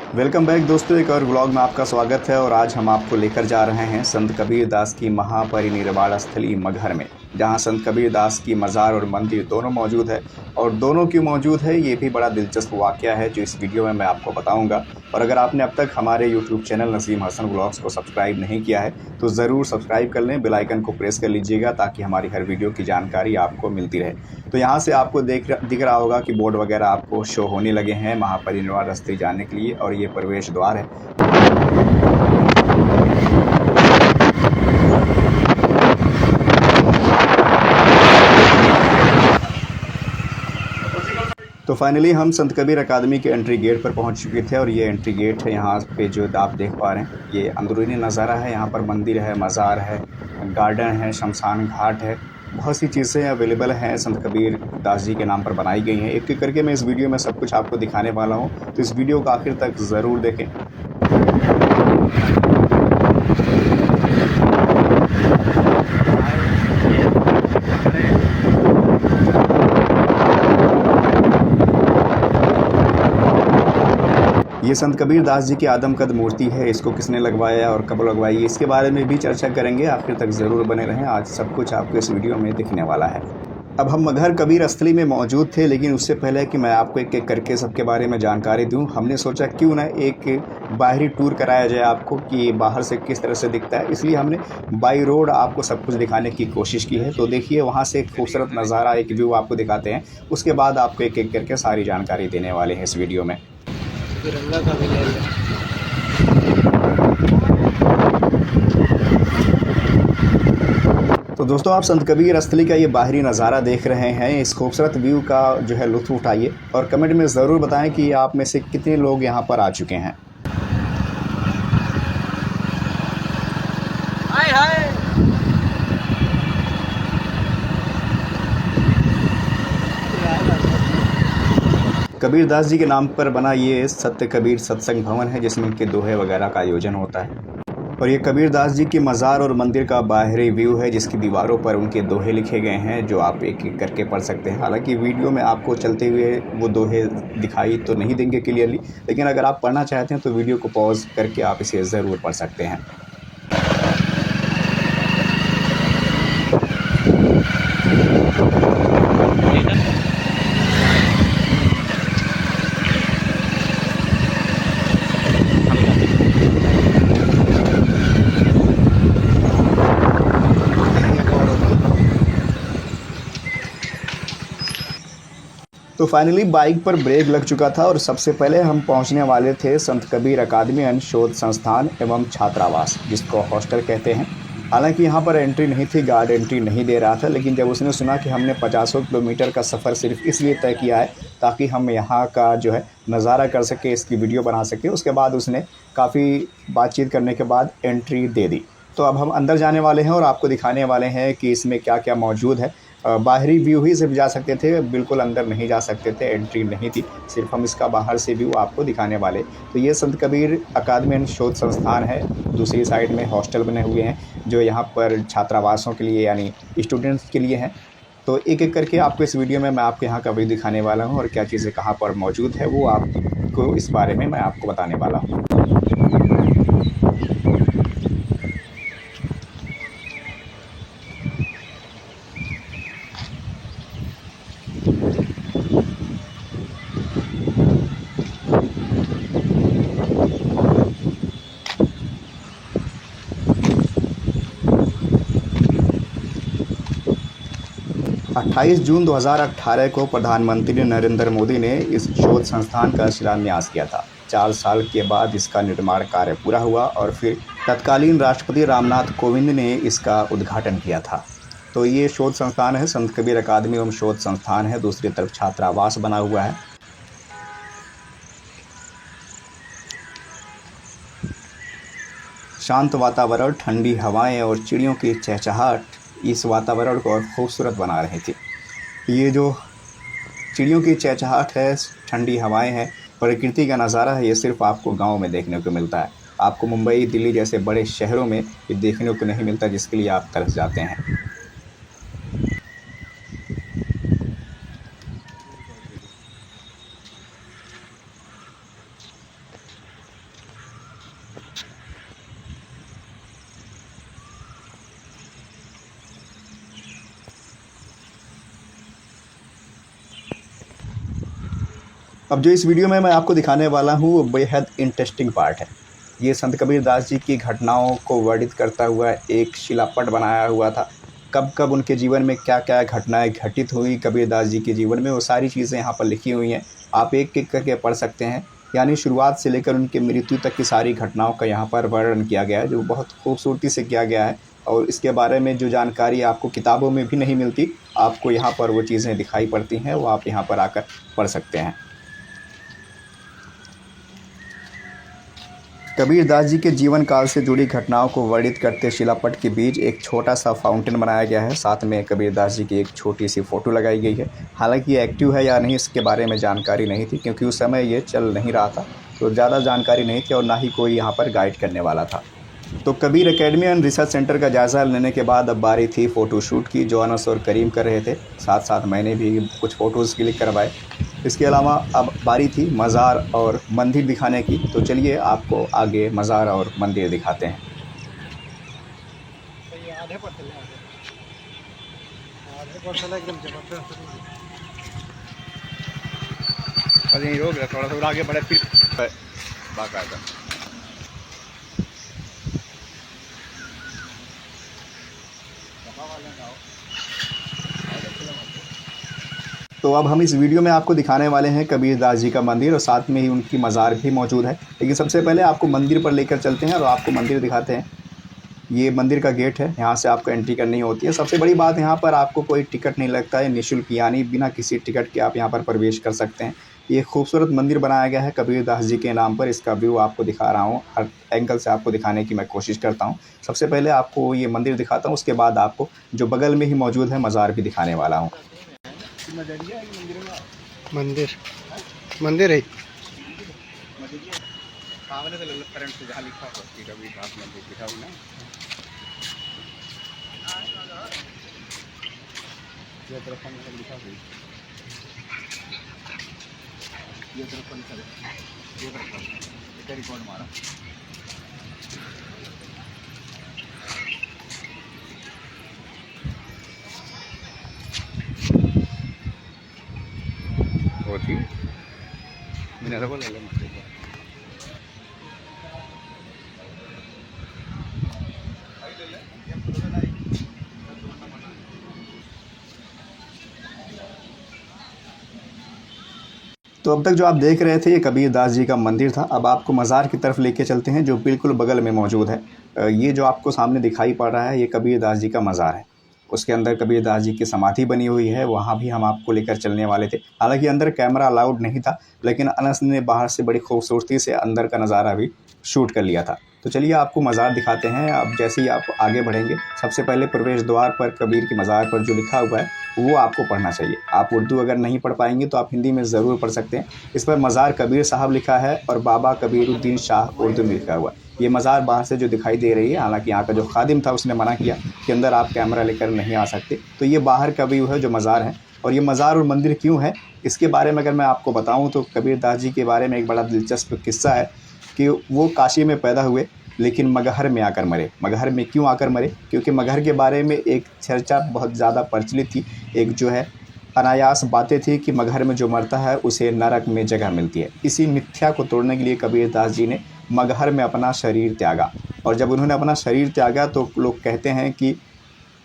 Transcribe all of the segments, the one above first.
Welcome back दोस्तों, एक और व्लॉग में आपका स्वागत है। और आज हम आपको लेकर जा रहे हैं संत कबीर दास की महापरिनिर्वाण स्थली मगहर में, जहां संत कबीर दास की मज़ार और मंदिर दोनों मौजूद है। और दोनों क्यों मौजूद है, ये भी बड़ा दिलचस्प वाक़या है जो इस वीडियो में मैं आपको बताऊंगा। और अगर आपने अब तक हमारे YouTube channel Naseem Hasan vlogs को सब्सक्राइब नहीं किया है तो ज़रूर सब्सक्राइब कर लें, बेल आइकन को प्रेस कर लीजिएगा ताकि हमारी हर वीडियो की जानकारी आपको मिलती रहे। तो यहाँ से आपको दिख रहा होगा कि बोर्ड वगैरह आपको शो होने लगे हैं महापरिनिर्वाण स्थली जाने के लिए, और ये प्रवेश द्वार है। तो फाइनली हम संत कबीर अकादमी के एंट्री गेट पर पहुंच चुके थे, और ये एंट्री गेट है। यहाँ पे जो आप देख पा रहे हैं ये अंदरूनी नज़ारा है। यहाँ पर मंदिर है, मज़ार है, गार्डन है, शमशान घाट है, बहुत सी चीज़ें अवेलेबल हैं संत कबीर दास जी के नाम पर बनाई गई हैं। एक एक करके मैं इस वीडियो में सब कुछ आपको दिखाने वाला हूँ, तो इस वीडियो को आखिर तक ज़रूर देखें। ये संत कबीर दास जी की आदमकद मूर्ति है। इसको किसने लगवाया और कब लगवाई, इसके बारे में भी चर्चा करेंगे। आखिर तक ज़रूर बने रहें, आज सब कुछ आपको इस वीडियो में दिखने वाला है। अब हम मगहर कबीर स्थली में मौजूद थे, लेकिन उससे पहले कि मैं आपको एक एक करके सबके बारे में जानकारी दूं, हमने सोचा क्यों ना एक बाहरी टूर कराया जाए आपको कि बाहर से किस तरह से दिखता है। इसलिए हमने बाई रोड आपको सब कुछ दिखाने की कोशिश की है। तो देखिए, वहाँ से एक खूबसूरत नज़ारा, एक व्यू आपको दिखाते हैं। उसके बाद आपको एक एक करके सारी जानकारी देने वाले हैं इस वीडियो में। तिरंगा का भी ले लिया। तो दोस्तों, आप संत कबीर स्थली का ये बाहरी नज़ारा देख रहे हैं। इस खूबसूरत व्यू का जो है लुत्फ़ उठाइए, और कमेंट में ज़रूर बताएं कि आप में से कितने लोग यहाँ पर आ चुके हैं। हाय हाय। कबीर दास जी के नाम पर बना ये सत्य कबीर सत्संग भवन है, जिसमें इनके दोहे वगैरह का आयोजन होता है। और ये कबीर दास जी की मज़ार और मंदिर का बाहरी व्यू है, जिसकी दीवारों पर उनके दोहे लिखे गए हैं, जो आप एक एक करके पढ़ सकते हैं। हालांकि वीडियो में आपको चलते हुए वो दोहे दिखाई तो नहीं देंगे क्लियरली, लेकिन अगर आप पढ़ना चाहते हैं तो वीडियो को पॉज करके आप इसे ज़रूर पढ़ सकते हैं। तो फाइनली बाइक पर ब्रेक लग चुका था, और सबसे पहले हम पहुंचने वाले थे संत कबीर अकादमी एंड शोध संस्थान एवं छात्रावास, जिसको हॉस्टल कहते हैं। हालांकि यहाँ पर एंट्री नहीं थी, गार्ड एंट्री नहीं दे रहा था, लेकिन जब उसने सुना कि हमने 50 किलोमीटर का सफ़र सिर्फ इसलिए तय किया है ताकि हम यहाँ का जो है नज़ारा कर सके, इसकी वीडियो बना सके, उसके बाद उसने काफ़ी बातचीत करने के बाद एंट्री दे दी। तो अब हम अंदर जाने वाले हैं और आपको दिखाने वाले हैं कि इसमें क्या क्या मौजूद है। बाहरी व्यू ही सिर्फ जा सकते थे, बिल्कुल अंदर नहीं जा सकते थे, एंट्री नहीं थी। सिर्फ हम इसका बाहर से व्यू आपको दिखाने वाले। तो ये संत कबीर अकादमी एंड शोध संस्थान है। दूसरी साइड में हॉस्टल बने हुए हैं जो यहाँ पर छात्रावासों के लिए यानी स्टूडेंट्स के लिए हैं। तो एक एक करके आपको इस वीडियो में मैं आपको यहाँ का व्यू दिखाने वाला हूँ, और क्या चीज़ें कहाँ पर मौजूद है वो आपको इस बारे में मैं आपको बताने वाला हूँ। अट्ठाईस जून 2018 को प्रधानमंत्री नरेंद्र मोदी ने इस शोध संस्थान का शिलान्यास किया था। 4 साल के बाद इसका निर्माण कार्य पूरा हुआ, और फिर तत्कालीन राष्ट्रपति रामनाथ कोविंद ने इसका उद्घाटन किया था। तो ये शोध संस्थान है, संत कबीर अकादमी एवं शोध संस्थान है। दूसरी तरफ छात्रावास बना हुआ है। शांत वातावरण, ठंडी हवाएं और चिड़ियों की चहचहाट इस वातावरण को और खूबसूरत बना रही थी। ये जो चिड़ियों की चहचहाट है, ठंडी हवाएं हैं, प्रकृति का नज़ारा है, ये सिर्फ आपको गांव में देखने को मिलता है। आपको मुंबई, दिल्ली जैसे बड़े शहरों में ये देखने को नहीं मिलता, जिसके लिए आप तरस जाते हैं। अब जो इस वीडियो में मैं आपको दिखाने वाला हूँ वो बेहद इंटरेस्टिंग पार्ट है। ये संत कबीर दास जी की घटनाओं को वर्णित करता हुआ एक शिलापट बनाया हुआ था। कब कब उनके जीवन में क्या क्या घटनाएं घटित हुई कबीर दास जी के जीवन में, वो सारी चीज़ें यहाँ पर लिखी हुई हैं। आप एक एक करके पढ़ सकते हैं। यानी शुरुआत से लेकर उनकी मृत्यु तक की सारी घटनाओं का यहाँ पर वर्णन किया गया है, जो बहुत खूबसूरती से किया गया है। और इसके बारे में जो जानकारी आपको किताबों में भी नहीं मिलती, आपको यहाँ पर वो चीज़ें दिखाई पड़ती हैं, वो आप यहाँ पर आकर पढ़ सकते हैं। कबीर दास जी के जीवन काल से जुड़ी घटनाओं को वर्णित करते शिलापट के बीच एक छोटा सा फाउंटेन बनाया गया है। साथ में कबीर दास जी की एक छोटी सी फ़ोटो लगाई गई है। हालांकि ये एक्टिव है या नहीं इसके बारे में जानकारी नहीं थी, क्योंकि उस समय ये चल नहीं रहा था, तो ज़्यादा जानकारी नहीं थी और ना ही कोई यहाँ पर गाइड करने वाला था। तो Kabir academy and research centre का जायज़ा लेने के बाद अब बारी थी फ़ोटो शूट की, जो अनस और करीम कर रहे थे। साथ साथ मैंने भी कुछ फ़ोटोज़ क्लिक करवाए। इसके अलावा अब बारी थी मज़ार और मंदिर दिखाने की। तो चलिए आपको आगे मज़ार और मंदिर दिखाते हैं। ये आधे पर चले आधे पर चला एकदम जबरदस्त। अरे यहीं रोक रहा, थोड़ा थोड़ा आगे बढ़े फिर बाकायदा। तो अब हम इस वीडियो में आपको दिखाने वाले हैं कबीर दास जी का मंदिर, और साथ में ही उनकी मज़ार भी मौजूद है। लेकिन सबसे पहले आपको मंदिर पर लेकर चलते हैं और आपको मंदिर दिखाते हैं। ये मंदिर का गेट है, यहाँ से आपको एंट्री करनी होती है। सबसे बड़ी बात, यहाँ पर आपको कोई टिकट नहीं लगता है, निःशुल्क, यानी बिना किसी टिकट के आप यहाँ पर प्रवेश कर सकते हैं। ये खूबसूरत मंदिर बनाया गया है कबीर दास जी के नाम पर। इसका व्यू आपको दिखा रहा हूँ, हर एंगल से आपको दिखाने की मैं कोशिश करता हूँ। सबसे पहले आपको ये मंदिर दिखाता हूँ, उसके बाद आपको जो बगल में ही मौजूद है मज़ार भी दिखाने वाला हूँ। मंदिर मंदिर है। होती मैंने रखो ले ले। तो अब तक जो आप देख रहे थे ये कबीर दास जी का मंदिर था। अब आपको मज़ार की तरफ लेके चलते हैं, जो बिल्कुल बगल में मौजूद है। ये जो आपको सामने दिखाई पड़ रहा है ये कबीर दास जी का मज़ार है। उसके अंदर कबीर दास जी की समाधि बनी हुई है, वहाँ भी हम आपको लेकर चलने वाले थे। हालांकि अंदर कैमरा अलाउड नहीं था, लेकिन अनस ने बाहर से बड़ी खूबसूरती से अंदर का नज़ारा भी शूट कर लिया था। तो चलिए आपको मज़ार दिखाते हैं। अब जैसे ही आप आगे बढ़ेंगे, सबसे पहले प्रवेश द्वार पर कबीर की मज़ार पर जो लिखा हुआ है वो आपको पढ़ना चाहिए। आप उर्दू अगर नहीं पढ़ पाएंगे तो आप हिंदी में ज़रूर पढ़ सकते हैं। इस पर मज़ार कबीर साहब लिखा है और बाबा कबीरुद्दीन शाह उर्दू में लिखा हुआ है। ये मज़ार बाहर से जो दिखाई दे रही है, हालांकि यहाँ का जो खादिम था उसने मना किया कि अंदर आप कैमरा लेकर नहीं आ सकते। तो ये बाहर का व्यू है जो मज़ार है। और ये मज़ार और मंदिर क्यों है, इसके बारे में अगर मैं आपको बताऊँ तो कबीर दास जी के बारे में एक बड़ा दिलचस्प किस्सा है कि वो काशी में पैदा हुए, लेकिन मगहर में आकर मरे। मगहर में क्यों आकर मरे, क्योंकि मगहर के बारे में एक चर्चा बहुत ज़्यादा प्रचलित थी। एक जो है अनायास बातें थी कि मगहर में जो मरता है उसे नरक में जगह मिलती है। इसी मिथ्या को तोड़ने के लिए कबीर दास जी ने मगहर में अपना शरीर त्यागा। और जब उन्होंने अपना शरीर त्यागा तो लोग कहते हैं कि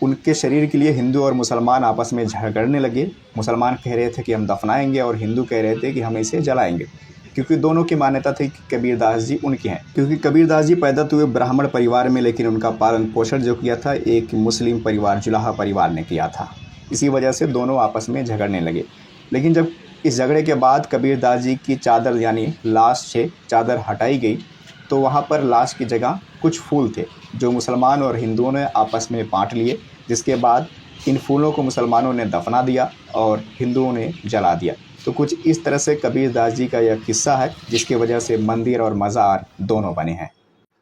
उनके शरीर के लिए हिंदू और मुसलमान आपस में झगड़ने लगे। मुसलमान कह रहे थे कि हम दफनाएंगे और हिंदू कह रहे थे कि हम इसे जलाएंगे, क्योंकि दोनों की मान्यता थी कि कबीर दास जी उनके हैं। क्योंकि कबीर दास जी पैदा तो हुए ब्राह्मण परिवार में, लेकिन उनका पालन पोषण जो किया था एक मुस्लिम परिवार, जुलाहा परिवार ने किया था। इसी वजह से दोनों आपस में झगड़ने लगे। लेकिन जब इस झगड़े के बाद कबीर दास जी की चादर यानी लाश से चादर हटाई गई, तो वहाँ पर लाश की जगह कुछ फूल थे जो मुसलमान और हिंदुओं ने आपस में बांट लिए। जिसके बाद इन फूलों को मुसलमानों ने दफना दिया और हिंदुओं ने जला दिया। तो कुछ इस तरह से कबीर दास जी का यह किस्सा है, जिसकी वजह से मंदिर और मज़ार दोनों बने हैं।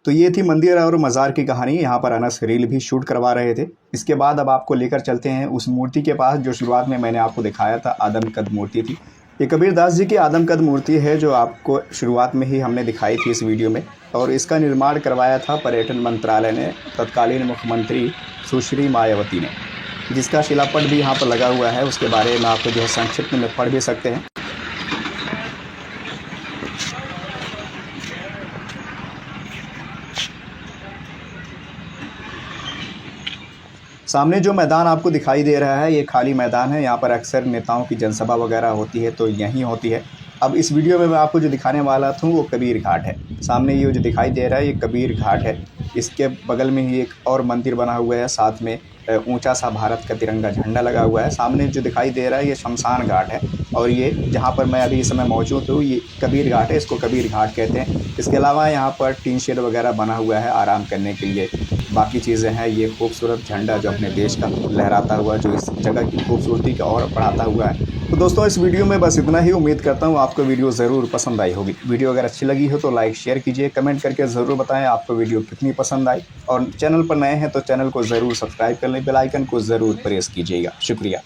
तो ये थी मंदिर और मज़ार की कहानी। यहाँ पर अनस रील भी शूट करवा रहे थे। इसके बाद अब आपको लेकर चलते हैं उस मूर्ति के पास जो शुरुआत में मैंने आपको दिखाया था, आदमकद मूर्ति थी। ये कबीर दास जी की आदमकद मूर्ति है जो आपको शुरुआत में ही हमने दिखाई थी इस वीडियो में। और इसका निर्माण करवाया था पर्यटन मंत्रालय ने, तत्कालीन मुख्यमंत्री सुश्री मायावती ने, जिसका शिलापट भी यहाँ पर लगा हुआ है। उसके बारे में आप जो है संक्षिप्त में पढ़ भी सकते हैं। सामने जो मैदान आपको दिखाई दे रहा है ये खाली मैदान है। यहाँ पर अक्सर नेताओं की जनसभा वगैरह होती है तो यहीं होती है। अब इस वीडियो में मैं आपको जो दिखाने वाला था वो कबीर घाट है। सामने ये जो दिखाई दे रहा है ये कबीर घाट है। इसके बगल में ही एक और मंदिर बना हुआ है, साथ में ऊंचा सा भारत का तिरंगा झंडा लगा हुआ है। सामने जो दिखाई दे रहा है ये शमशान घाट है और ये जहाँ पर मैं अभी इस समय मौजूद हूँ ये कबीर घाट है, इसको कबीर घाट कहते हैं। इसके अलावा यहाँ पर टीन शेड वगैरह बना हुआ है आराम करने के लिए। बाकी चीज़ें हैं, ये खूबसूरत झंडा जो अपने देश का लहराता हुआ जो इस जगह की खूबसूरती को और बढ़ाता हुआ है। तो दोस्तों इस वीडियो में बस इतना ही। उम्मीद करता हूँ आपको वीडियो ज़रूर पसंद आई होगी। वीडियो अगर अच्छी लगी हो तो लाइक शेयर कीजिए, कमेंट करके ज़रूर बताएं आपको वीडियो कितनी पसंद आई। और चैनल पर नए हैं तो चैनल को ज़रूर सब्सक्राइब कर लें, बेल आइकन को ज़रूर प्रेस कीजिएगा। शुक्रिया।